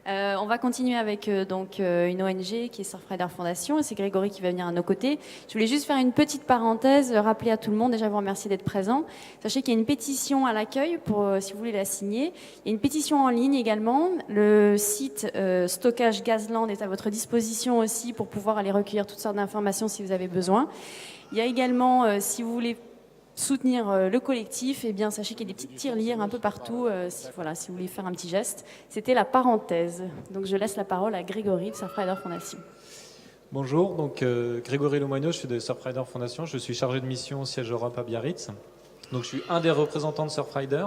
On va continuer avec une ONG qui est Surfrider Foundation, et c'est Grégory qui va venir à nos côtés. Je voulais juste faire une petite parenthèse, rappeler à tout le monde, déjà vous remercier d'être présent. Sachez qu'il y a une pétition à l'accueil pour si vous voulez la signer. Il y a une pétition en ligne également. Le site Stockage Gazland est à votre disposition aussi pour pouvoir aller recueillir toutes sortes d'informations si vous avez besoin. Il y a également, si vous voulez soutenir le collectif, eh bien, sachez qu'il y a des petites tirelires un peu partout, si vous voulez faire un petit geste. C'était la parenthèse. Donc je laisse la parole à Grégory de Surfrider Foundation. Bonjour, donc Grégory Lemoineau, je suis de Surfrider Foundation, je suis chargé de mission au siège Europe à Biarritz. Donc je suis un des représentants de Surfrider.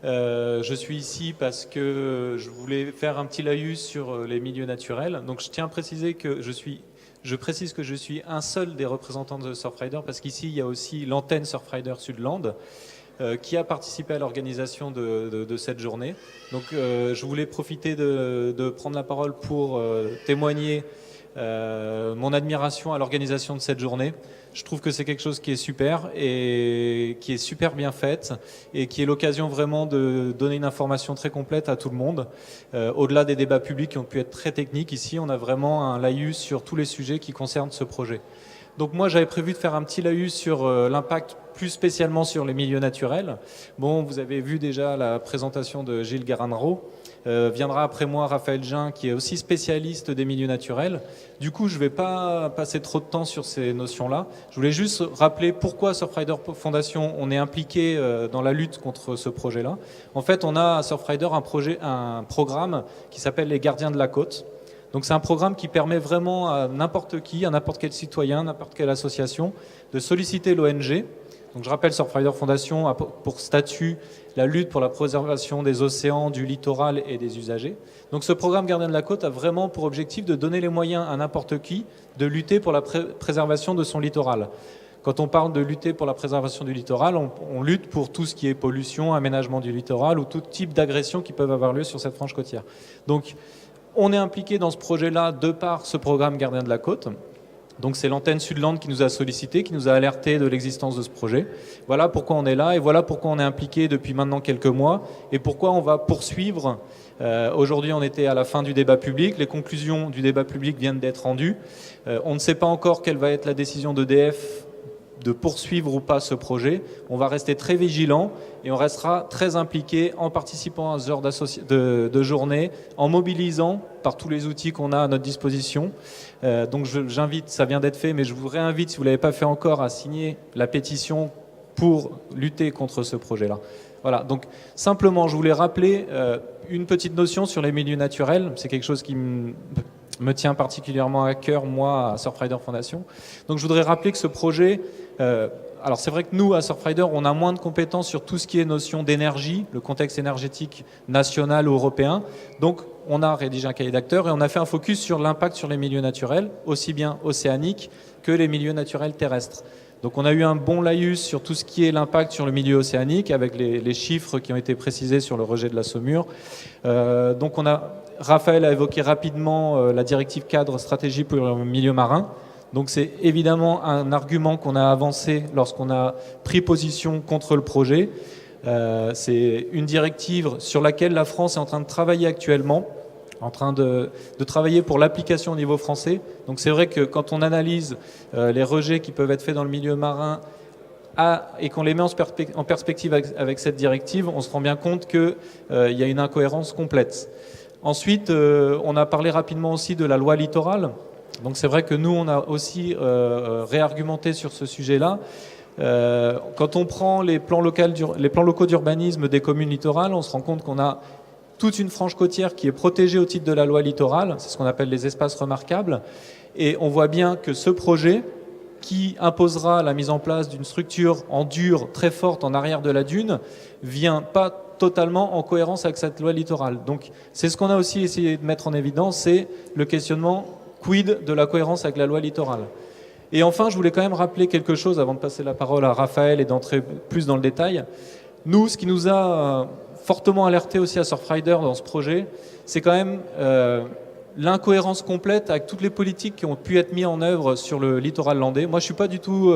Je suis ici parce que je voulais faire un petit laïus sur les milieux naturels. Donc je tiens à préciser que je précise que je suis un seul des représentants de Surfrider parce qu'ici il y a aussi l'antenne Surfrider Sudland qui a participé à l'organisation de cette journée. Donc je voulais profiter de prendre la parole pour témoigner mon admiration à l'organisation de cette journée. Je trouve que c'est quelque chose qui est super et qui est super bien faite et qui est l'occasion vraiment de donner une information très complète à tout le monde. Au-delà des débats publics qui ont pu être très techniques, ici on a vraiment un laïus sur tous les sujets qui concernent ce projet. Donc moi j'avais prévu de faire un petit laïus sur l'impact plus spécialement sur les milieux naturels. Bon, vous avez vu déjà la présentation de Gilles Garanro. Viendra après moi Raphaël Jean qui est aussi spécialiste des milieux naturels. Du coup, je ne vais pas passer trop de temps sur ces notions-là. Je voulais juste rappeler pourquoi Surfrider Foundation on est impliqué dans la lutte contre ce projet-là. En fait, on a à Surfrider un programme qui s'appelle les Gardiens de la Côte. Donc c'est un programme qui permet vraiment à n'importe qui, à n'importe quel citoyen, n'importe quelle association, de solliciter l'ONG. Donc je rappelle, Surfrider Foundation a pour statut la lutte pour la préservation des océans, du littoral et des usagers. Donc ce programme Gardien de la Côte a vraiment pour objectif de donner les moyens à n'importe qui de lutter pour la préservation de son littoral. Quand on parle de lutter pour la préservation du littoral, on lutte pour tout ce qui est pollution, aménagement du littoral ou tout type d'agressions qui peuvent avoir lieu sur cette frange côtière. Donc on est impliqué dans ce projet-là de par ce programme Gardien de la Côte. Donc c'est l'antenne Sudland qui nous a sollicité, qui nous a alerté de l'existence de ce projet. Voilà pourquoi on est là et voilà pourquoi on est impliqué depuis maintenant quelques mois et pourquoi on va poursuivre. Aujourd'hui, on était à la fin du débat public. Les conclusions du débat public viennent d'être rendues. On ne sait pas encore quelle va être la décision d'EDF de poursuivre ou pas ce projet. On va rester très vigilant et on restera très impliqué en participant à ce genre de journée, en mobilisant par tous les outils qu'on a à notre disposition. Donc j'invite, ça vient d'être fait, mais je vous réinvite, si vous ne l'avez pas fait encore, à signer la pétition pour lutter contre ce projet-là. Voilà, donc simplement, je voulais rappeler une petite notion sur les milieux naturels. C'est quelque chose qui me tient particulièrement à cœur, moi, à Surfrider Foundation. Donc je voudrais rappeler que ce projet, alors c'est vrai que nous, à Surfrider, on a moins de compétences sur tout ce qui est notion d'énergie, le contexte énergétique national ou européen. Donc on a rédigé un cahier d'acteurs et on a fait un focus sur l'impact sur les milieux naturels, aussi bien océaniques que les milieux naturels terrestres. Donc on a eu un bon laïus sur tout ce qui est l'impact sur le milieu océanique avec les chiffres qui ont été précisés sur le rejet de la saumure. Donc Raphaël a évoqué rapidement la directive cadre stratégie pour le milieu marin. Donc c'est évidemment un argument qu'on a avancé lorsqu'on a pris position contre le projet. C'est une directive sur laquelle la France est en train de travailler actuellement, en train de travailler pour l'application au niveau français. Donc c'est vrai que quand on analyse les rejets qui peuvent être faits dans le milieu marin et qu'on les met en perspective avec cette directive, on se rend bien compte qu'il y a une incohérence complète. Ensuite, on a parlé rapidement aussi de la loi littorale. Donc c'est vrai que nous, on a aussi réargumenté sur ce sujet-là. Quand on prend les plans locaux d'urbanisme des communes littorales, on se rend compte qu'on a toute une frange côtière qui est protégée au titre de la loi littorale, c'est ce qu'on appelle les espaces remarquables, et on voit bien que ce projet, qui imposera la mise en place d'une structure en dur très forte en arrière de la dune, vient pas totalement en cohérence avec cette loi littorale. Donc c'est ce qu'on a aussi essayé de mettre en évidence, c'est le questionnement quid de la cohérence avec la loi littorale. Et enfin, je voulais quand même rappeler quelque chose avant de passer la parole à Raphaël et d'entrer plus dans le détail. Nous, ce qui nous a fortement alerté aussi à Surfrider dans ce projet, c'est quand même l'incohérence complète avec toutes les politiques qui ont pu être mises en œuvre sur le littoral landais. Moi, je ne suis pas du tout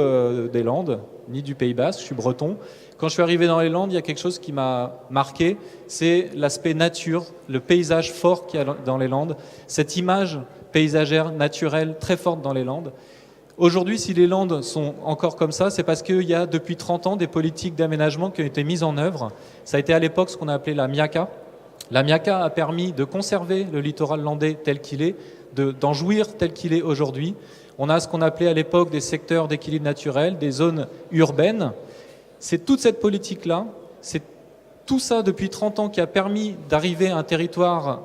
des Landes, ni du Pays Basque, je suis breton. Quand je suis arrivé dans les Landes, il y a quelque chose qui m'a marqué, c'est l'aspect nature, le paysage fort qu'il y a dans les Landes, cette image paysagère, naturelle, très forte dans les Landes. Aujourd'hui, si les Landes sont encore comme ça, c'est parce qu'il y a depuis 30 ans des politiques d'aménagement qui ont été mises en œuvre. Ça a été à l'époque ce qu'on a appelé la MIACA. La MIACA a permis de conserver le littoral landais tel qu'il est, d'en jouir tel qu'il est aujourd'hui. On a ce qu'on appelait à l'époque des secteurs d'équilibre naturel, des zones urbaines. C'est toute cette politique-là, c'est tout ça depuis 30 ans qui a permis d'arriver à un territoire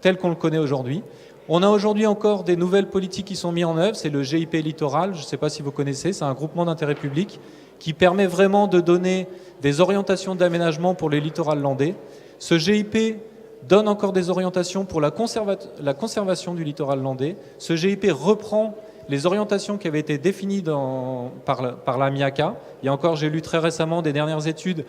tel qu'on le connaît aujourd'hui. On a aujourd'hui encore des nouvelles politiques qui sont mises en œuvre, c'est le GIP littoral, je ne sais pas si vous connaissez, c'est un groupement d'intérêt public qui permet vraiment de donner des orientations d'aménagement pour les littorales landais. Ce GIP donne encore des orientations pour la conservation du littoral landais. Ce GIP reprend les orientations qui avaient été définies par la MIACA. Il y a encore, j'ai lu très récemment des dernières études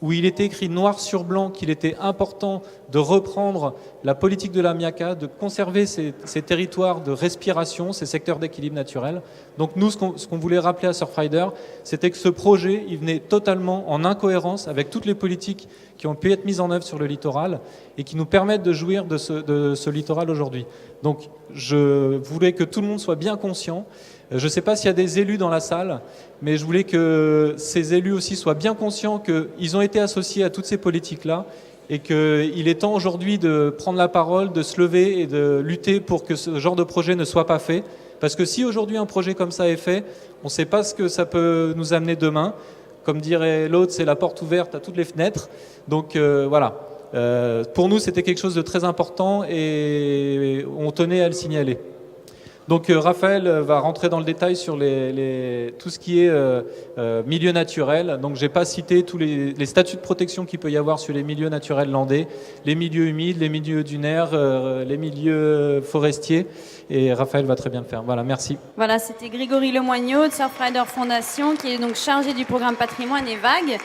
où il était écrit noir sur blanc qu'il était important de reprendre la politique de la MIACA, de conserver ces territoires de respiration, ces secteurs d'équilibre naturel. Donc nous, ce qu'on voulait rappeler à Surfrider, c'était que ce projet, il venait totalement en incohérence avec toutes les politiques qui ont pu être mises en œuvre sur le littoral et qui nous permettent de jouir de ce littoral aujourd'hui. Donc je voulais que tout le monde soit bien conscient. Je ne sais pas s'il y a des élus dans la salle, mais je voulais que ces élus aussi soient bien conscients qu'ils ont été associés à toutes ces politiques-là et qu'il est temps aujourd'hui de prendre la parole, de se lever et de lutter pour que ce genre de projet ne soit pas fait. Parce que si aujourd'hui un projet comme ça est fait, on ne sait pas ce que ça peut nous amener demain. Comme dirait l'autre, c'est la porte ouverte à toutes les fenêtres. Donc voilà. Pour nous, c'était quelque chose de très important et on tenait à le signaler. Donc Raphaël va rentrer dans le détail sur tout ce qui est milieu naturel. Donc j'ai pas cité tous les statuts de protection qu'il peut y avoir sur les milieux naturels landais, les milieux humides, les milieux dunaires, les milieux forestiers. Et Raphaël va très bien le faire. Voilà, merci. Voilà, c'était Grégory Lemoigneau de Surfrider Fondation qui est donc chargé du programme Patrimoine et Vagues.